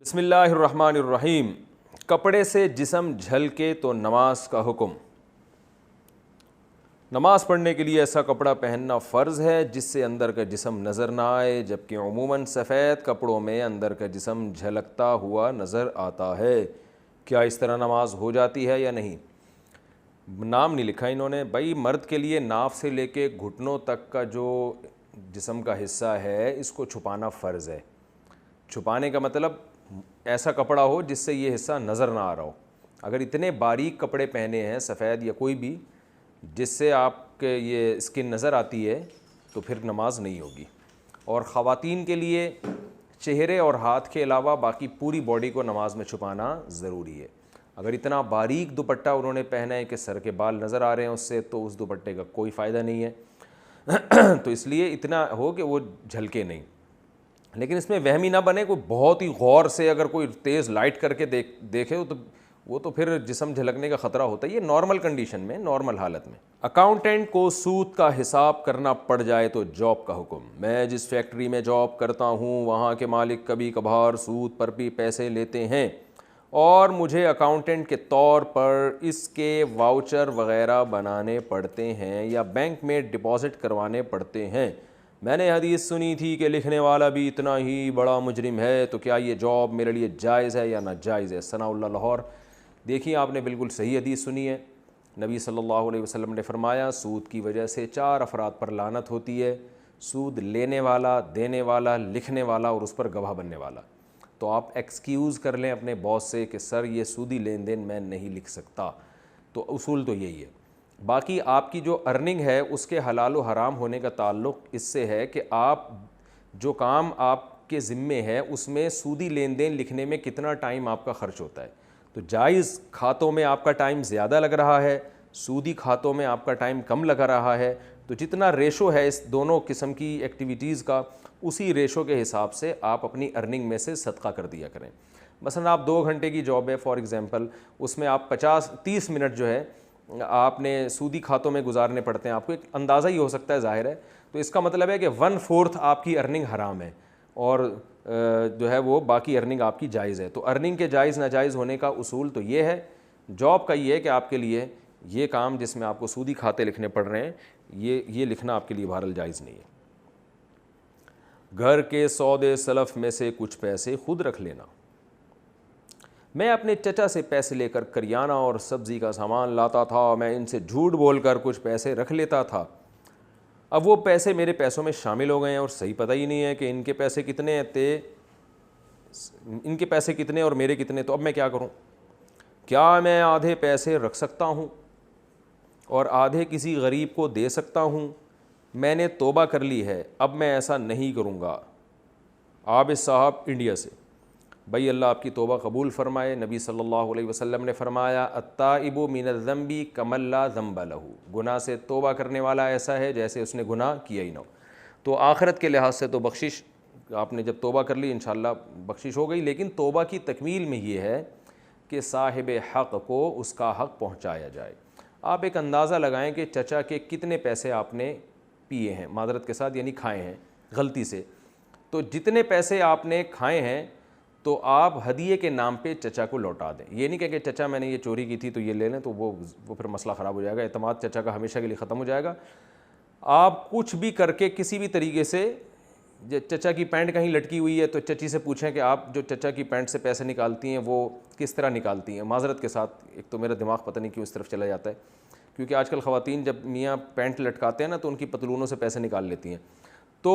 بسم اللہ الرحمن الرحیم۔ کپڑے سے جسم جھلکے تو نماز کا حکم۔ نماز پڑھنے کے لیے ایسا کپڑا پہننا فرض ہے جس سے اندر کا جسم نظر نہ آئے، جبکہ عموماً سفید کپڑوں میں اندر کا جسم جھلکتا ہوا نظر آتا ہے۔ کیا اس طرح نماز ہو جاتی ہے یا نہیں؟ نام نہیں لکھا انہوں نے۔ بھائی مرد کے لیے ناف سے لے کے گھٹنوں تک کا جو جسم کا حصہ ہے اس کو چھپانا فرض ہے۔ چھپانے کا مطلب ایسا کپڑا ہو جس سے یہ حصہ نظر نہ آ رہا ہو۔ اگر اتنے باریک کپڑے پہنے ہیں سفید یا کوئی بھی جس سے آپ کے یہ اسکن نظر آتی ہے تو پھر نماز نہیں ہوگی۔ اور خواتین کے لیے چہرے اور ہاتھ کے علاوہ باقی پوری باڈی کو نماز میں چھپانا ضروری ہے۔ اگر اتنا باریک دوپٹہ انہوں نے پہنا ہے کہ سر کے بال نظر آ رہے ہیں اس سے، تو اس دوپٹے کا کوئی فائدہ نہیں ہے۔ تو اس لیے اتنا ہو کہ وہ جھلکے نہیں۔ لیکن اس میں وہمی نہ بنے، کوئی بہت ہی غور سے اگر کوئی تیز لائٹ کر کے دیکھے تو وہ تو پھر جسم جھلکنے کا خطرہ ہوتا ہے۔ یہ نارمل کنڈیشن میں، نارمل حالت میں۔ اکاؤنٹنٹ کو سود کا حساب کرنا پڑ جائے تو جاب کا حکم۔ میں جس فیکٹری میں جاب کرتا ہوں وہاں کے مالک کبھی کبھار سود پر بھی پیسے لیتے ہیں اور مجھے اکاؤنٹنٹ کے طور پر اس کے واؤچر وغیرہ بنانے پڑتے ہیں یا بینک میں ڈپازٹ کروانے پڑتے ہیں۔ میں نے حدیث سنی تھی کہ لکھنے والا بھی اتنا ہی بڑا مجرم ہے، تو کیا یہ جاب میرے لیے جائز ہے یا ناجائز ہے؟ ثناء اللہ لاہور۔ دیکھیے آپ نے بالکل صحیح حدیث سنی ہے۔ نبی صلی اللہ علیہ وسلم نے فرمایا سود کی وجہ سے 4 افراد پر لعنت ہوتی ہے: سود لینے والا، دینے والا، لکھنے والا اور اس پر گواہ بننے والا۔ تو آپ ایکسکیوز کر لیں اپنے باس سے کہ سر یہ سودی لین دین میں نہیں لکھ سکتا۔ تو اصول تو یہی ہے۔ باقی آپ کی جو ارننگ ہے اس کے حلال و حرام ہونے کا تعلق اس سے ہے کہ آپ جو کام آپ کے ذمے ہے اس میں سودی لین دین لکھنے میں کتنا ٹائم آپ کا خرچ ہوتا ہے۔ تو جائز کھاتوں میں آپ کا ٹائم زیادہ لگ رہا ہے، سودی کھاتوں میں آپ کا ٹائم کم لگ رہا ہے، تو جتنا ریشو ہے اس دونوں قسم کی ایکٹیویٹیز کا اسی ریشو کے حساب سے آپ اپنی ارننگ میں سے صدقہ کر دیا کریں۔ مثلا آپ 2 گھنٹے کی جاب ہے فار ایگزامپل، اس میں آپ 30 منٹ جو ہے آپ نے سودی کھاتوں میں گزارنے پڑتے ہیں۔ آپ کو ایک اندازہ ہی ہو سکتا ہے، ظاہر ہے، تو اس کا مطلب ہے کہ 1/4 آپ کی ارننگ حرام ہے اور جو ہے وہ باقی ارننگ آپ کی جائز ہے۔ تو ارننگ کے جائز ناجائز ہونے کا اصول تو یہ ہے، جاب کا یہ ہے کہ آپ کے لیے یہ کام جس میں آپ کو سودی کھاتے لکھنے پڑ رہے ہیں یہ لکھنا آپ کے لیے بہرحال جائز نہیں ہے۔ گھر کے سودے سلف میں سے کچھ پیسے خود رکھ لینا۔ میں اپنے چچا سے پیسے لے کر کریانہ اور سبزی کا سامان لاتا تھا، میں ان سے جھوٹ بول کر کچھ پیسے رکھ لیتا تھا۔ اب وہ پیسے میرے پیسوں میں شامل ہو گئے ہیں اور صحیح پتہ ہی نہیں ہے کہ ان کے پیسے کتنے اور میرے کتنے، تو اب میں کیا کروں؟ کیا میں آدھے پیسے رکھ سکتا ہوں اور آدھے کسی غریب کو دے سکتا ہوں؟ میں نے توبہ کر لی ہے، اب میں ایسا نہیں کروں گا۔ عابد صاحب انڈیا سے۔ بھائی اللہ آپ کی توبہ قبول فرمائے۔ نبی صلی اللہ علیہ وسلم نے فرمایا التائب من الذنب کمن لا ذنب لہ، گناہ سے توبہ کرنے والا ایسا ہے جیسے اس نے گناہ کیا ہی نہ ہو۔ تو آخرت کے لحاظ سے تو بخشش، آپ نے جب توبہ کر لی انشاءاللہ بخشش ہو گئی، لیکن توبہ کی تکمیل میں یہ ہے کہ صاحب حق کو اس کا حق پہنچایا جائے۔ آپ ایک اندازہ لگائیں کہ چچا کے کتنے پیسے آپ نے پیے ہیں، معذرت کے ساتھ یعنی کھائے ہیں غلطی سے، تو جتنے پیسے آپ نے کھائے ہیں تو آپ ہدیے کے نام پہ چچا کو لوٹا دیں۔ یہ نہیں کہ چچا میں نے یہ چوری کی تھی تو یہ لے لیں، تو وہ پھر مسئلہ خراب ہو جائے گا، اعتماد چچا کا ہمیشہ کے لیے ختم ہو جائے گا۔ آپ کچھ بھی کر کے کسی بھی طریقے سے، چچا کی پینٹ کہیں لٹکی ہوئی ہے تو چچی سے پوچھیں کہ آپ جو چچا کی پینٹ سے پیسے نکالتی ہیں وہ کس طرح نکالتی ہیں۔ معذرت کے ساتھ ایک تو میرا دماغ پتہ نہیں کیوں اس طرف چلا جاتا ہے، کیونکہ آج کل خواتین جب میاں پینٹ لٹکاتے ہیں نا تو ان کی پتلونوں سے پیسے نکال لیتی ہیں۔ تو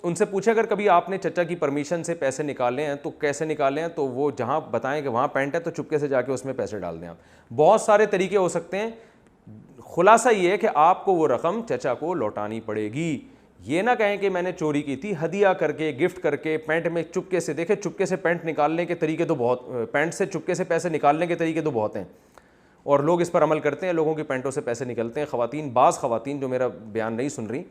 ان سے پوچھیں اگر کبھی آپ نے چچا کی پرمیشن سے پیسے نکالے ہیں تو کیسے نکالے ہیں، تو وہ جہاں بتائیں کہ وہاں پینٹ ہے تو چپکے سے جا کے اس میں پیسے ڈال دیں۔ آپ بہت سارے طریقے ہو سکتے ہیں، خلاصہ یہ ہے کہ آپ کو وہ رقم چچا کو لوٹانی پڑے گی۔ یہ نہ کہیں کہ میں نے چوری کی تھی، ہدیہ کر کے، گفٹ کر کے، پینٹ میں چپکے سے، دیکھیں چپکے سے پینٹ نکالنے کے طریقے تو بہت، پینٹ سے چپکے سے پیسے نکالنے کے طریقے تو بہت ہیں اور لوگ اس پر عمل کرتے ہیں، لوگوں کی پینٹوں سے پیسے نکلتے ہیں۔ بعض خواتین جو میرا بیان نہیں سن رہی،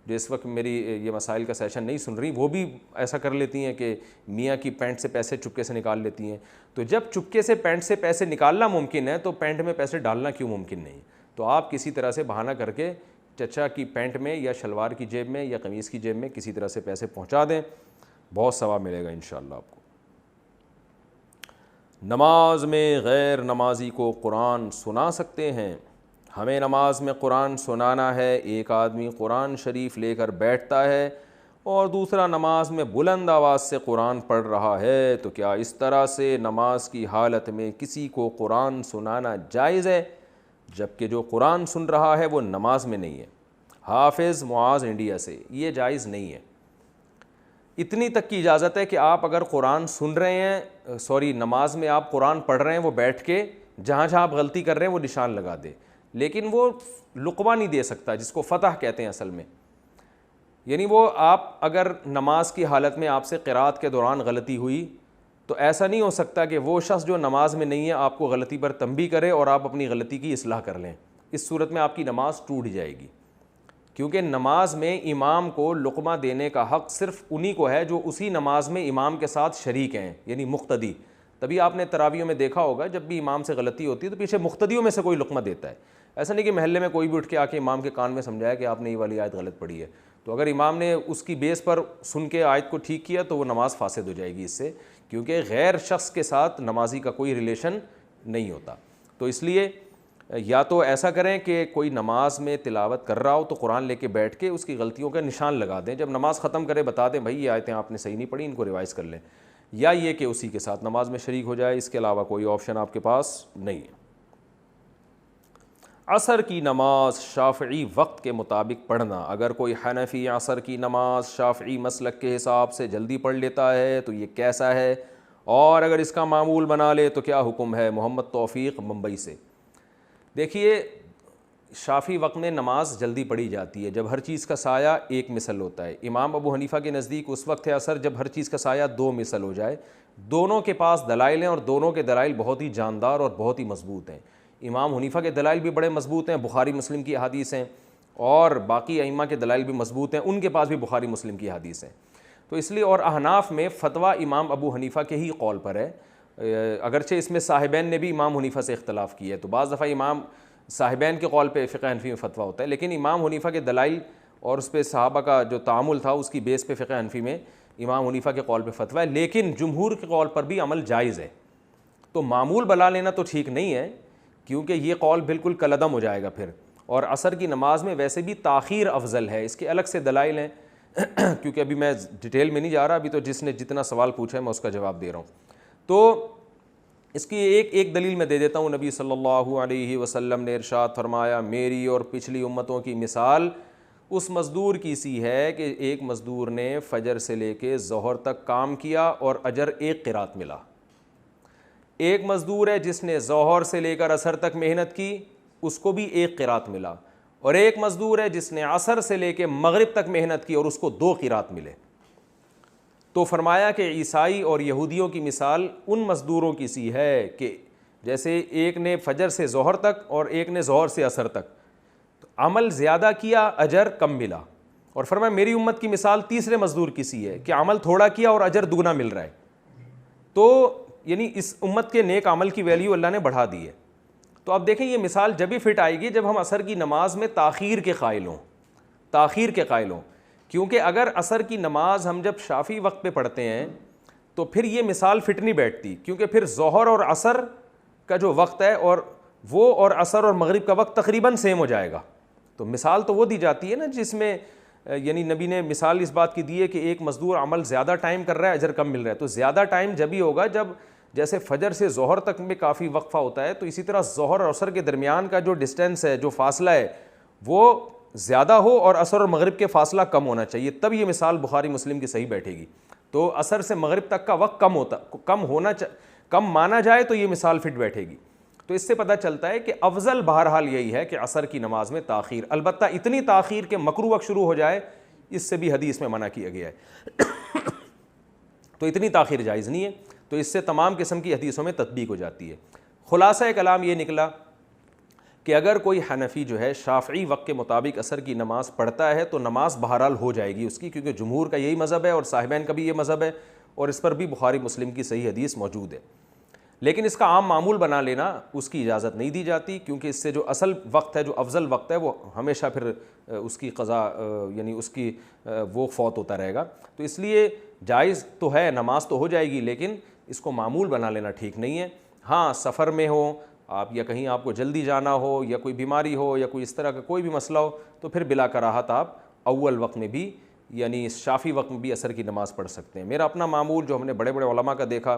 جو اس وقت میری یہ مسائل کا سیشن نہیں سن رہی، وہ بھی ایسا کر لیتی ہیں کہ میاں کی پینٹ سے پیسے چپکے سے نکال لیتی ہیں۔ تو جب چپکے سے پینٹ سے پیسے نکالنا ممکن ہے تو پینٹ میں پیسے ڈالنا کیوں ممکن نہیں؟ تو آپ کسی طرح سے بہانہ کر کے چچا کی پینٹ میں یا شلوار کی جیب میں یا قمیص کی جیب میں کسی طرح سے پیسے پہنچا دیں، بہت ثواب ملے گا انشاءاللہ آپ کو۔ نماز میں غیر نمازی کو قرآن سنا سکتے ہیں؟ ہمیں نماز میں قرآن سنانا ہے، ایک آدمی قرآن شریف لے کر بیٹھتا ہے اور دوسرا نماز میں بلند آواز سے قرآن پڑھ رہا ہے، تو کیا اس طرح سے نماز کی حالت میں کسی کو قرآن سنانا جائز ہے، جبکہ جو قرآن سن رہا ہے وہ نماز میں نہیں ہے؟ حافظ معاذ انڈیا سے، یہ جائز نہیں ہے۔ اتنی تک کی اجازت ہے کہ آپ اگر قرآن سن رہے ہیں، نماز میں آپ قرآن پڑھ رہے ہیں، وہ بیٹھ کے جہاں جہاں آپ غلطی کر رہے ہیں وہ نشان لگا دے، لیکن وہ لقمہ نہیں دے سکتا، جس کو فتح کہتے ہیں اصل میں۔ یعنی وہ آپ اگر نماز کی حالت میں آپ سے قرات کے دوران غلطی ہوئی تو ایسا نہیں ہو سکتا کہ وہ شخص جو نماز میں نہیں ہے آپ کو غلطی پر تنبیہ کرے اور آپ اپنی غلطی کی اصلاح کر لیں۔ اس صورت میں آپ کی نماز ٹوٹ جائے گی، کیونکہ نماز میں امام کو لقمہ دینے کا حق صرف انہی کو ہے جو اسی نماز میں امام کے ساتھ شریک ہیں، یعنی مقتدی۔ تبھی آپ نے تراویحوں میں دیکھا ہوگا جب بھی امام سے غلطی ہوتی ہے تو پیچھے مقتدیوں میں سے کوئی لقمہ دیتا ہے، ایسا نہیں کہ محلے میں کوئی بھی اٹھ کے آ کے امام کے کان میں سمجھایا کہ آپ نے یہ والی آیت غلط پڑھی ہے۔ تو اگر امام نے اس کی بیس پر سن کے آیت کو ٹھیک کیا تو وہ نماز فاسد ہو جائے گی اس سے، کیونکہ غیر شخص کے ساتھ نمازی کا کوئی ریلیشن نہیں ہوتا۔ تو اس لیے یا تو ایسا کریں کہ کوئی نماز میں تلاوت کر رہا ہو تو قرآن لے کے بیٹھ کے اس کی غلطیوں کا نشان لگا دیں، جب نماز ختم کرے بتا دیں بھائی یہ آیتیں آپ نے صحیح نہیں پڑھی، ان کو ریوائز کر لیں، یا یہ کہ اسی کے ساتھ نماز میں شریک ہو جائے۔ اس کے علاوہ کوئی آپشن آپ کے پاس نہیں ہے۔ عصر کی نماز شافعی وقت کے مطابق پڑھنا، اگر کوئی حنفی عصر کی نماز شافعی مسلک کے حساب سے جلدی پڑھ لیتا ہے تو یہ کیسا ہے، اور اگر اس کا معمول بنا لے تو کیا حکم ہے؟ محمد توفیق ممبئی سے۔ دیکھیے، شافعی وقت میں نماز جلدی پڑھی جاتی ہے جب ہر چیز کا سایہ ایک مثل ہوتا ہے۔ امام ابو حنیفہ کے نزدیک اس وقت ہے عصر جب ہر چیز کا سایہ دو مثل ہو جائے، دونوں کے پاس دلائل ہیں اور دونوں کے دلائل بہت ہی جاندار اور بہت ہی مضبوط ہیں۔ امام حنیفہ کے دلائل بھی بڑے مضبوط ہیں، بخاری مسلم کی احادیث ہیں، اور باقی ائمہ کے دلائل بھی مضبوط ہیں، ان کے پاس بھی بخاری مسلم کی احادیث ہیں۔ تو اس لیے، اور احناف میں فتویٰ امام ابو حنیفہ کے ہی قول پر ہے، اگرچہ اس میں صاحبین نے بھی امام حنیفہ سے اختلاف کیا ہے، تو بعض دفعہ امام صاحبین کے قول پہ فقہ حنفی میں فتویٰ ہوتا ہے، لیکن امام حنیفہ کے دلائل اور اس پہ صحابہ کا جو تعامل تھا اس کی بیس پہ فقہ حنفی میں امام حنیفہ کے قول پہ فتویٰ ہے، لیکن جمہور کے قول پر بھی عمل جائز ہے۔ تو معمول بنا لینا تو ٹھیک نہیں ہے، کیونکہ یہ قول بالکل کالعدم ہو جائے گا پھر، اور عصر کی نماز میں ویسے بھی تاخیر افضل ہے، اس کے الگ سے دلائل ہیں کیونکہ ابھی میں ڈیٹیل میں نہیں جا رہا، ابھی تو جس نے جتنا سوال پوچھا ہے میں اس کا جواب دے رہا ہوں۔ تو اس کی ایک دلیل میں دے دیتا ہوں۔ نبی صلی اللہ علیہ وسلم نے ارشاد فرمایا، میری اور پچھلی امتوں کی مثال اس مزدور کی سی ہے کہ ایک مزدور نے فجر سے لے کے ظہر تک کام کیا اور اجر ایک قرات ملا۔ ایک مزدور ہے جس نے ظہر سے لے کر عصر تک محنت کی، اس کو بھی ایک قرات ملا، اور ایک مزدور ہے جس نے عصر سے لے کے مغرب تک محنت کی اور اس کو 2 قرات ملے۔ تو فرمایا کہ عیسائی اور یہودیوں کی مثال ان مزدوروں کی سی ہے کہ جیسے ایک نے فجر سے ظہر تک اور ایک نے ظہر سے عصر تک، تو عمل زیادہ کیا اجر کم ملا۔ اور فرمایا میری امت کی مثال تیسرے مزدور کی سی ہے کہ عمل تھوڑا کیا اور اجر دگنا مل رہا ہے۔ تو یعنی اس امت کے نیک عمل کی ویلیو اللہ نے بڑھا دی ہے۔ تو اب دیکھیں یہ مثال جب ہی فٹ آئے گی جب ہم عصر کی نماز میں تاخیر کے قائل ہوں، کیونکہ اگر عصر کی نماز ہم جب شافعی وقت پہ پڑھتے ہیں تو پھر یہ مثال فٹ نہیں بیٹھتی، کیونکہ پھر ظہر اور عصر کا جو وقت ہے اور وہ اور عصر اور مغرب کا وقت تقریباً سیم ہو جائے گا۔ تو مثال تو وہ دی جاتی ہے نا جس میں یعنی نبی نے مثال اس بات کی دی ہے کہ ایک مزدور عمل زیادہ ٹائم کر رہا ہے اجر کم مل رہا ہے۔ تو زیادہ ٹائم جب ہی ہوگا جب جیسے فجر سے ظہر تک میں کافی وقفہ ہوتا ہے، تو اسی طرح ظہر اور عصر کے درمیان کا جو ڈسٹینس ہے، جو فاصلہ ہے، وہ زیادہ ہو اور عصر اور مغرب کے فاصلہ کم ہونا چاہیے، تب یہ مثال بخاری مسلم کی صحیح بیٹھے گی۔ تو عصر سے مغرب تک کا وقت کم مانا جائے تو یہ مثال فٹ بیٹھے گی۔ تو اس سے پتہ چلتا ہے کہ افضل بہرحال یہی ہے کہ عصر کی نماز میں تاخیر، البتہ اتنی تاخیر کہ مکروہ وقت شروع ہو جائے، اس سے بھی حدیث میں منع کیا گیا ہے تو اتنی تاخیر جائز نہیں ہے۔ تو اس سے تمام قسم کی حدیثوں میں تطبیق ہو جاتی ہے۔ خلاصہ کلام یہ نکلا کہ اگر کوئی حنفی جو ہے شافعی وقت کے مطابق عصر کی نماز پڑھتا ہے تو نماز بہرحال ہو جائے گی اس کی، کیونکہ جمہور کا یہی مذہب ہے اور صاحبین کا بھی یہ مذہب ہے، اور اس پر بھی بخاری مسلم کی صحیح حدیث موجود ہے۔ لیکن اس کا عام معمول بنا لینا اس کی اجازت نہیں دی جاتی، کیونکہ اس سے جو اصل وقت ہے، جو افضل وقت ہے، وہ ہمیشہ پھر اس کی قضا یعنی اس کی وہ فوت ہوتا رہے گا۔ تو اس لیے جائز تو ہے، نماز تو ہو جائے گی، لیکن اس کو معمول بنا لینا ٹھیک نہیں ہے. ہاں سفر میں ہو آپ یا کہیں آپ کو جلدی جانا ہو یا کوئی بیماری ہو یا کوئی اس طرح کا کوئی بھی مسئلہ ہو تو پھر بلا کراہت آپ اول وقت میں بھی یعنی شافی وقت میں بھی عصر کی نماز پڑھ سکتے ہیں. میرا اپنا معمول جو ہم نے بڑے بڑے علماء کا دیکھا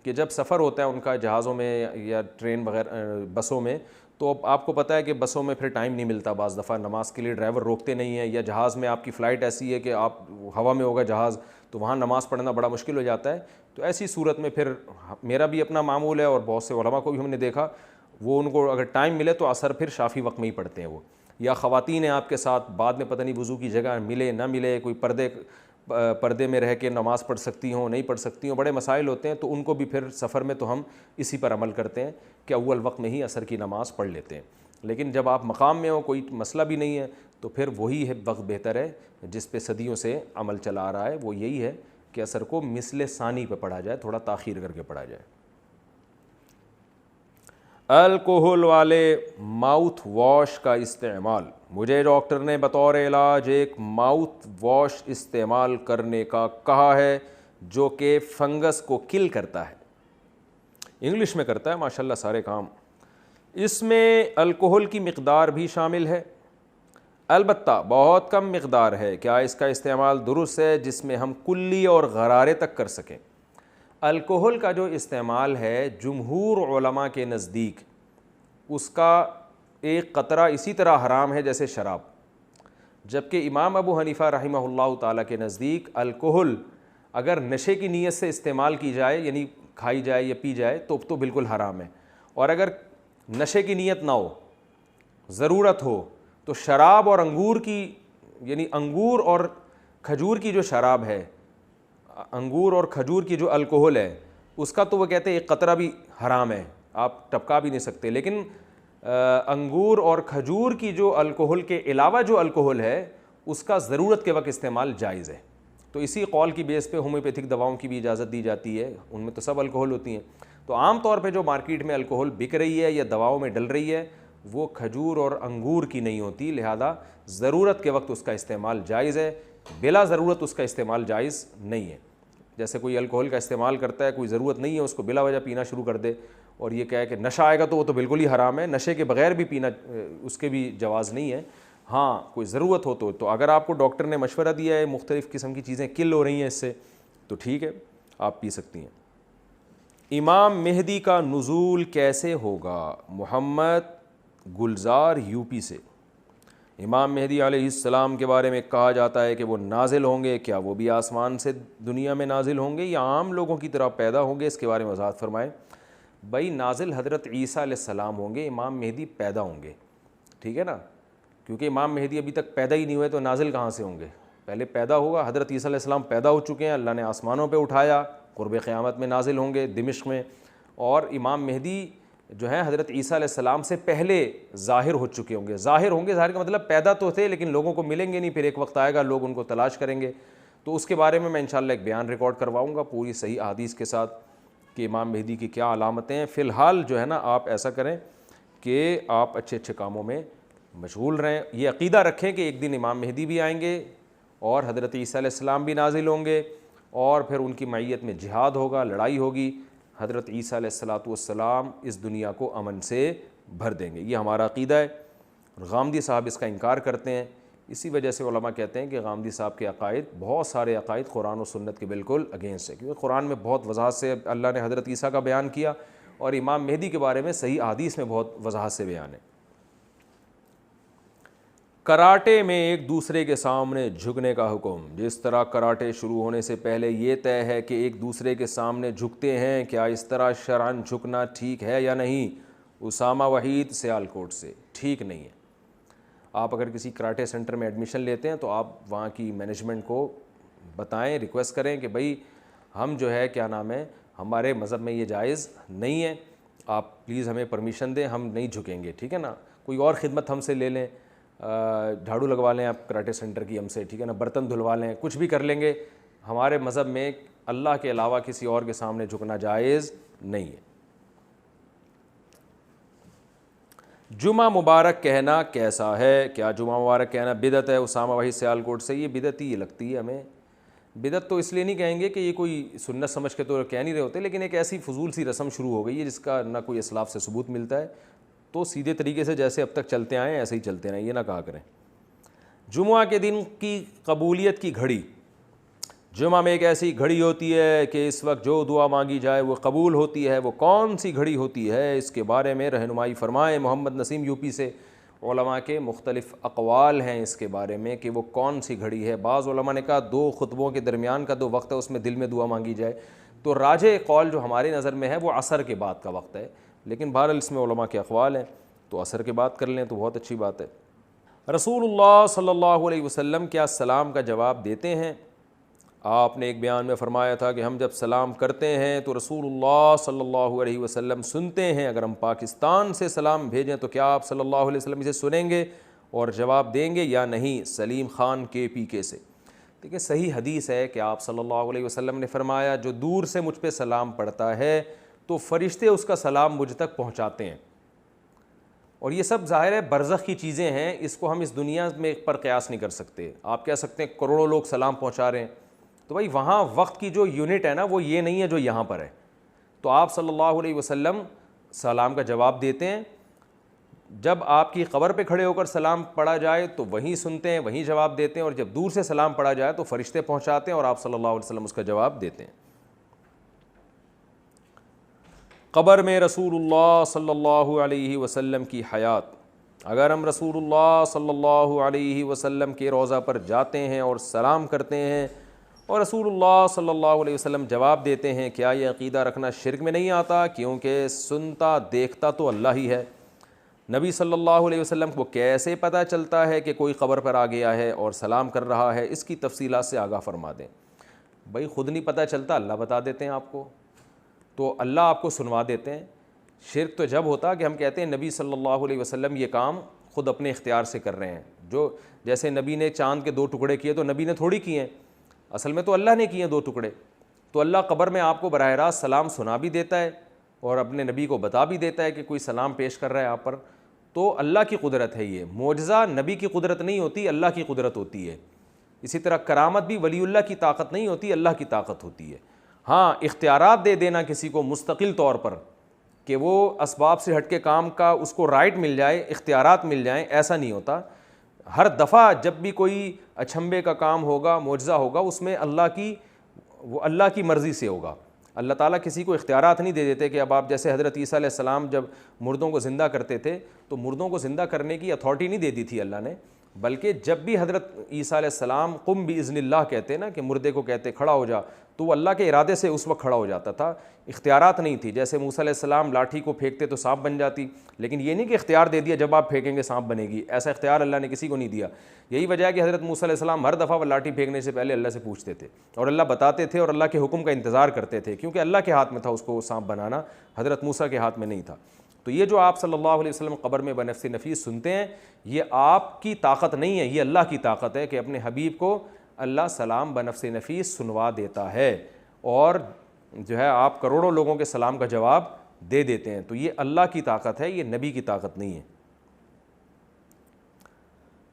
کہ جب سفر ہوتا ہے ان کا جہازوں میں یا ٹرین وغیرہ بسوں میں, تو آپ کو پتہ ہے کہ بسوں میں پھر ٹائم نہیں ملتا, بعض دفعہ نماز کے لیے ڈرائیور روکتے نہیں ہیں, یا جہاز میں آپ کی فلائٹ ایسی ہے کہ آپ ہوا میں ہوگا جہاز تو وہاں نماز پڑھنا بڑا مشکل ہو جاتا ہے. تو ایسی صورت میں پھر میرا بھی اپنا معمول ہے اور بہت سے علماء کو بھی ہم نے دیکھا وہ ان کو اگر ٹائم ملے تو عصر پھر شافی وقت میں ہی پڑھتے ہیں وہ. یا خواتین ہیں آپ کے ساتھ, بعد میں پتہ نہیں وضو کی جگہ ملے نہ ملے, کوئی پردے میں رہ کے نماز پڑھ سکتی ہوں نہیں پڑھ سکتی ہوں, بڑے مسائل ہوتے ہیں, تو ان کو بھی پھر سفر میں تو ہم اسی پر عمل کرتے ہیں کہ اول وقت میں ہی عصر کی نماز پڑھ لیتے ہیں. لیکن جب آپ مقام میں ہو کوئی مسئلہ بھی نہیں ہے تو پھر وہی ہے وقت بہتر ہے جس پہ صدیوں سے عمل چلا آ رہا ہے, وہ یہی ہے کہ عصر کو مثل ثانی پہ پڑھا جائے, تھوڑا تاخیر کر کے پڑھا جائے. الکحل والے ماؤتھ واش کا استعمال, مجھے ڈاکٹر نے بطور علاج ایک ماؤتھ واش استعمال کرنے کا کہا ہے جو کہ فنگس کو کل کرتا ہے. انگلش میں کرتا ہے ماشاءاللہ سارے کام. اس میں الکحل کی مقدار بھی شامل ہے, البتہ بہت کم مقدار ہے. کیا اس کا استعمال درست ہے جس میں ہم کلی اور غرارے تک کر سکیں؟ الکحل کا جو استعمال ہے جمہور علماء کے نزدیک اس کا ایک قطرہ اسی طرح حرام ہے جیسے شراب, جبکہ امام ابو حنیفہ رحمہ اللہ تعالیٰ کے نزدیک الکحل اگر نشے کی نیت سے استعمال کی جائے یعنی کھائی جائے یا پی جائے تو بالکل حرام ہے, اور اگر نشے کی نیت نہ ہو ضرورت ہو تو شراب اور انگور کی یعنی انگور اور کھجور کی جو شراب ہے, انگور اور کھجور کی جو الکحل ہے اس کا تو وہ کہتے ہیں ایک قطرہ بھی حرام ہے, آپ ٹپکا بھی نہیں سکتے. لیکن انگور اور کھجور کی جو الکحل کے علاوہ جو الکحل ہے اس کا ضرورت کے وقت استعمال جائز ہے. تو اسی قول کی بیس پہ ہومیوپیتھک دواؤں کی بھی اجازت دی جاتی ہے, ان میں تو سب الکحل ہوتی ہیں. تو عام طور پہ جو مارکیٹ میں الکحل بک رہی ہے یا دواؤں میں ڈل رہی ہے وہ کھجور اور انگور کی نہیں ہوتی, لہذا ضرورت کے وقت اس کا استعمال جائز ہے, بلا ضرورت اس کا استعمال جائز نہیں ہے. جیسے کوئی الکحل کا استعمال کرتا ہے, کوئی ضرورت نہیں ہے اس کو بلا وجہ پینا شروع کر دے اور یہ کہے کہ نشہ آئے گا تو وہ تو بالکل ہی حرام ہے, نشے کے بغیر بھی پینا اس کے بھی جواز نہیں ہے. ہاں کوئی ضرورت ہو تو اگر آپ کو ڈاکٹر نے مشورہ دیا ہے مختلف قسم کی چیزیں کل ہو رہی ہیں اس سے تو ٹھیک ہے آپ پی سکتی ہیں. امام مہدی کا نزول کیسے ہوگا؟ محمد گلزار یو پی سے. امام مہدی علیہ السلام کے بارے میں کہا جاتا ہے کہ وہ نازل ہوں گے, کیا وہ بھی آسمان سے دنیا میں نازل ہوں گے یا عام لوگوں کی طرح پیدا ہوں گے؟ اس کے بارے میں وضاحت فرمائیں. بھائی نازل حضرت عیسیٰ علیہ السلام ہوں گے, امام مہدی پیدا ہوں گے, ٹھیک ہے نا, کیونکہ امام مہدی ابھی تک پیدا ہی نہیں ہوئے تو نازل کہاں سے ہوں گے؟ پہلے پیدا ہوگا. حضرت عیسیٰ علیہ السلام پیدا ہو چکے ہیں, اللہ نے آسمانوں پہ اٹھایا, قرب قیامت میں نازل ہوں گے دمشق میں. اور امام مہدی جو ہے حضرت عیسیٰ علیہ السلام سے پہلے ظاہر ہو چکے ہوں گے. ظاہر ہوں گے, ظاہر کا مطلب پیدا تو تھے لیکن لوگوں کو ملیں گے نہیں, پھر ایک وقت آئے گا لوگ ان کو تلاش کریں گے. تو اس کے بارے میں انشاءاللہ ایک بیان ریکارڈ کرواؤں گا پوری صحیح احادیث کے ساتھ کہ امام مہدی کی کیا علامتیں ہیں. فی الحال جو ہے نا آپ ایسا کریں کہ آپ اچھے اچھے کاموں میں مشغول رہیں, یہ عقیدہ رکھیں کہ ایک دن امام مہدی بھی آئیں گے اور حضرت عیسیٰ علیہ السلام بھی نازل ہوں گے اور پھر ان کی معیت میں جہاد ہوگا, لڑائی ہوگی, حضرت عیسیٰ علیہ السلام اس دنیا کو امن سے بھر دیں گے. یہ ہمارا عقیدہ ہے. غامدی صاحب اس کا انکار کرتے ہیں, اسی وجہ سے علماء کہتے ہیں کہ غامدی صاحب کے عقائد بہت سارے عقائد قرآن و سنت کے بالکل اگینسٹ ہے, کیونکہ قرآن میں بہت وضاحت سے اللہ نے حضرت عیسیٰ کا بیان کیا اور امام مہدی کے بارے میں صحیح احادیث میں بہت وضاحت سے بیان ہے. کراٹے میں ایک دوسرے کے سامنے جھکنے کا حکم. جس طرح کراٹے شروع ہونے سے پہلے یہ طے ہے کہ ایک دوسرے کے سامنے جھکتے ہیں, کیا اس طرح شرعاً جھکنا ٹھیک ہے یا نہیں؟ اسامہ وحید سیالکوٹ سے. ٹھیک نہیں ہے. آپ اگر کسی کراٹے سینٹر میں ایڈمیشن لیتے ہیں تو آپ وہاں کی مینجمنٹ کو بتائیں, ریکویسٹ کریں کہ بھائی ہم جو ہے کیا نام ہے ہمارے مذہب میں یہ جائز نہیں ہے, آپ پلیز ہمیں پرمیشن دیں, ہم نہیں جھکیں گے, ٹھیک ہے نا. کوئی اور خدمت ہم سے لے لیں, جھاڑو لگوا لیں آپ کراٹے سینٹر کی ہم سے, ٹھیک ہے نا, برتن دھلوا لیں, کچھ بھی کر لیں گے. ہمارے مذہب میں اللہ کے علاوہ کسی اور کے سامنے جھکنا جائز نہیں ہے. جمعہ مبارک کہنا کیسا ہے؟ کیا جمعہ مبارک کہنا بدعت ہے؟ اسامہ وحید سیالکوٹ سے. یہ بدعت ہی لگتی ہے ہمیں, بدعت تو اس لیے نہیں کہیں گے کہ یہ کوئی سنت سمجھ کے تو کہہ نہیں رہے ہوتے، لیکن ایک ایسی فضول سی رسم شروع ہو گئی ہے جس کا نہ کوئی اسلاف سے ثبوت ملتا ہے، تو سیدھے طریقے سے جیسے اب تک چلتے آئے ہیں ایسے ہی چلتے رہیں، یہ نہ کہا کریں۔ جمعہ کے دن کی قبولیت کی گھڑی، جمعہ میں ایک ایسی گھڑی ہوتی ہے کہ اس وقت جو دعا مانگی جائے وہ قبول ہوتی ہے، وہ کون سی گھڑی ہوتی ہے اس کے بارے میں رہنمائی فرمائیں۔ محمد نسیم یو پی سے، علماء کے مختلف اقوال ہیں اس کے بارے میں کہ وہ کون سی گھڑی ہے۔ بعض علماء نے کہا 2 خطبوں کے درمیان کا 2 وقت ہے، اس میں دل میں دعا مانگی جائے، تو راجح قول جو ہماری نظر میں ہے وہ عصر کے بعد کا وقت ہے، لیکن بہرحال اس میں علماء کے اقوال ہیں، تو عصر کے بعد کر لیں تو بہت اچھی بات ہے۔ رسول اللہ صلی اللہ علیہ وسلم کیا سلام کا جواب دیتے ہیں؟ آپ نے ایک بیان میں فرمایا تھا کہ ہم جب سلام کرتے ہیں تو رسول اللہ صلی اللہ علیہ وسلم سنتے ہیں، اگر ہم پاکستان سے سلام بھیجیں تو کیا آپ صلی اللہ علیہ وسلم اسے سنیں گے اور جواب دیں گے یا نہیں؟ سلیم خان کے پی کے سے۔ دیکھیں صحیح حدیث ہے کہ آپ صلی اللہ علیہ وسلم نے فرمایا جو دور سے مجھ پہ سلام پڑھتا ہے تو فرشتے اس کا سلام مجھ تک پہنچاتے ہیں، اور یہ سب ظاہر ہے برزخ کی چیزیں ہیں، اس کو ہم اس دنیا میں پر قیاس نہیں کر سکتے۔ آپ کہہ سکتے ہیں کروڑوں لوگ سلام پہنچا رہے ہیں، تو بھائی وہاں وقت کی جو یونٹ ہے نا وہ یہ نہیں ہے جو یہاں پر ہے۔ تو آپ صلی اللہ علیہ وسلم سلام کا جواب دیتے ہیں، جب آپ کی قبر پہ کھڑے ہو کر سلام پڑھا جائے تو وہیں سنتے ہیں، وہیں جواب دیتے ہیں، اور جب دور سے سلام پڑھا جائے تو فرشتے پہنچاتے ہیں اور آپ صلی اللہ علیہ وسلم اس کا جواب دیتے ہیں۔ قبر میں رسول اللہ صلی اللہ علیہ وسلم کی حیات، اگر ہم رسول اللہ صلی اللہ علیہ وسلم کے روضہ پر جاتے ہیں اور سلام کرتے ہیں اور رسول اللہ صلی اللہ علیہ وسلم جواب دیتے ہیں، کیا یہ عقیدہ رکھنا شرک میں نہیں آتا؟ کیونکہ سنتا دیکھتا تو اللہ ہی ہے۔ نبی صلی اللہ علیہ وسلم کو کیسے پتہ چلتا ہے کہ کوئی قبر پر آ گیا ہے اور سلام کر رہا ہے؟ اس کی تفصیلات سے آگاہ فرما دیں۔ بھائی خود نہیں پتہ چلتا، اللہ بتا دیتے ہیں آپ کو، تو اللہ آپ کو سنوا دیتے ہیں۔ شرک تو جب ہوتا کہ ہم کہتے ہیں نبی صلی اللہ علیہ وسلم یہ کام خود اپنے اختیار سے کر رہے ہیں، جو جیسے نبی نے چاند کے 2 ٹکڑے کیے تو نبی نے تھوڑی کیے ہیں، اصل میں تو اللہ نے کیے ہیں 2 ٹکڑے۔ تو اللہ قبر میں آپ کو براہ راست سلام سنا بھی دیتا ہے اور اپنے نبی کو بتا بھی دیتا ہے کہ کوئی سلام پیش کر رہا ہے آپ پر، تو اللہ کی قدرت ہے۔ یہ معجزہ نبی کی قدرت نہیں ہوتی، اللہ کی قدرت ہوتی ہے۔ اسی طرح کرامت بھی ولی اللہ کی طاقت نہیں ہوتی، اللہ کی طاقت ہوتی ہے۔ ہاں اختیارات دے دینا کسی کو مستقل طور پر کہ وہ اسباب سے ہٹ کے کام کا اس کو رائٹ مل جائے، اختیارات مل جائیں، ایسا نہیں ہوتا۔ ہر دفعہ جب بھی کوئی اچھمبے کا کام ہوگا، معجزہ ہوگا، اس میں اللہ کی مرضی سے ہوگا۔ اللہ تعالیٰ کسی کو اختیارات نہیں دے دیتے کہ اب آپ جیسے حضرت عیسیٰ علیہ السلام جب مردوں کو زندہ کرتے تھے تو مردوں کو زندہ کرنے کی اتھارٹی نہیں دے دی تھی اللہ نے، بلکہ جب بھی حضرت عیسیٰ علیہ السلام قم باذن اللہ کہتے نا کہ مردے کو کہتے کھڑا ہو جا، تو وہ اللہ کے ارادے سے اس وقت کھڑا ہو جاتا تھا، اختیارات نہیں تھی۔ جیسے موسیٰ علیہ السلام لاٹھی کو پھینکتے تو سانپ بن جاتی، لیکن یہ نہیں کہ اختیار دے دیا جب آپ پھینکیں گے سانپ بنے گی، ایسا اختیار اللہ نے کسی کو نہیں دیا۔ یہی وجہ ہے کہ حضرت موسیٰ علیہ السلام ہر دفعہ وہ لاٹھی پھینکنے سے پہلے اللہ سے پوچھتے تھے اور اللہ بتاتے تھے اور اللہ کے حکم کا انتظار کرتے تھے، کیونکہ اللہ کے ہاتھ میں تھا اس کو سانپ بنانا، حضرت موسیٰ کے ہاتھ میں نہیں تھا۔ تو یہ جو آپ صلی اللہ علیہ وسلم قبر میں بنفس نفیس سنتے ہیں، یہ آپ کی طاقت نہیں ہے، یہ اللہ کی طاقت ہے کہ اپنے حبیب کو اللہ سلام بنفس نفیس سنوا دیتا ہے، اور جو ہے آپ کروڑوں لوگوں کے سلام کا جواب دے دیتے ہیں۔ تو یہ اللہ کی طاقت ہے، یہ نبی کی طاقت نہیں ہے۔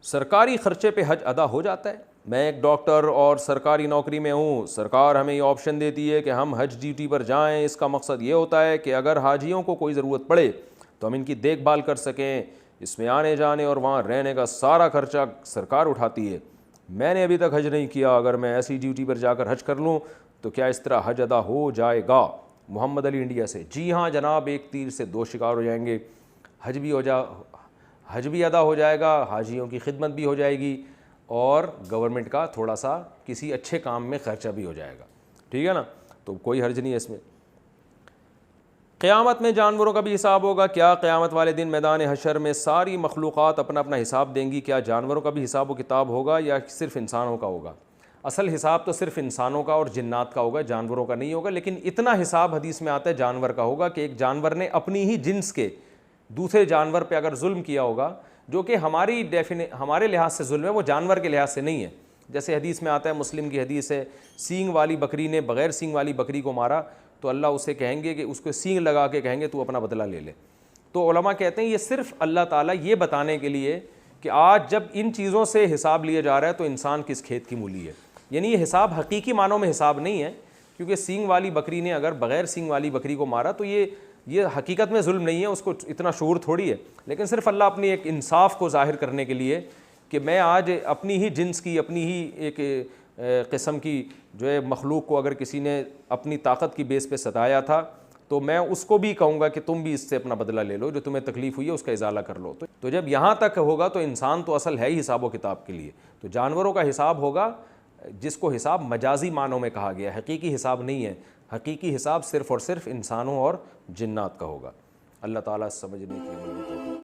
سرکاری خرچے پہ حج ادا ہو جاتا ہے؟ میں ایک ڈاکٹر اور سرکاری نوکری میں ہوں، سرکار ہمیں یہ آپشن دیتی ہے کہ ہم حج ڈیوٹی پر جائیں۔ اس کا مقصد یہ ہوتا ہے کہ اگر حاجیوں کو کوئی ضرورت پڑے تو ہم ان کی دیکھ بھال کر سکیں۔ اس میں آنے جانے اور وہاں رہنے کا سارا خرچہ سرکار اٹھاتی ہے۔ میں نے ابھی تک حج نہیں کیا، اگر میں ایسی ڈیوٹی پر جا کر حج کر لوں تو کیا اس طرح حج ادا ہو جائے گا؟ محمد علی انڈیا سے، جی ہاں جناب، ایک تیر سے 2 شکار ہو جائیں گے، حج بھی ادا ہو جائے گا، حاجیوں کی خدمت بھی ہو جائے گی، اور گورنمنٹ کا تھوڑا سا کسی اچھے کام میں خرچہ بھی ہو جائے گا، ٹھیک ہے نا؟ تو کوئی حرج نہیں ہے اس میں۔ قیامت میں جانوروں کا بھی حساب ہوگا؟ کیا قیامت والے دن میدان حشر میں ساری مخلوقات اپنا اپنا حساب دیں گی؟ کیا جانوروں کا بھی حساب و کتاب ہوگا یا صرف انسانوں کا ہوگا؟ اصل حساب تو صرف انسانوں کا اور جنات کا ہوگا، جانوروں کا نہیں ہوگا، لیکن اتنا حساب حدیث میں آتا ہے جانور کا ہوگا کہ ایک جانور نے اپنی ہی جنس کے دوسرے جانور پہ اگر ظلم کیا ہوگا، جو کہ ہمارے لحاظ سے ظلم ہے، وہ جانور کے لحاظ سے نہیں ہے۔ جیسے حدیث میں آتا ہے، مسلم کی حدیث ہے، سینگ والی بکری نے بغیر سینگ والی بکری کو مارا تو اللہ اسے کہیں گے کہ اس کو سینگ لگا کے کہیں گے تو اپنا بدلہ لے لے۔ تو علماء کہتے ہیں یہ صرف اللہ تعالیٰ یہ بتانے کے لیے کہ آج جب ان چیزوں سے حساب لیا جا رہا ہے تو انسان کس کھیت کی مولی ہے۔ یعنی یہ حساب حقیقی معنوں میں حساب نہیں ہے، کیونکہ سینگ والی بکری نے اگر بغیر سینگ والی بکری کو مارا تو یہ حقیقت میں ظلم نہیں ہے، اس کو اتنا شعور تھوڑی ہے، لیکن صرف اللہ اپنی ایک انصاف کو ظاہر کرنے کے لیے کہ میں آج اپنی ہی جنس کی، اپنی ہی ایک قسم کی جو ہے مخلوق کو اگر کسی نے اپنی طاقت کی بیس پہ ستایا تھا تو میں اس کو بھی کہوں گا کہ تم بھی اس سے اپنا بدلہ لے لو، جو تمہیں تکلیف ہوئی ہے اس کا ازالہ کر لو۔ تو جب یہاں تک ہوگا تو انسان تو اصل ہے ہی حساب و کتاب کے لیے، تو جانوروں کا حساب ہوگا جس کو حساب مجازی معنوں میں کہا گیا، حقیقی حساب نہیں ہے، حقیقی حساب صرف اور صرف انسانوں اور جنات کا ہوگا۔ اللہ تعالیٰ سمجھنے کی عمل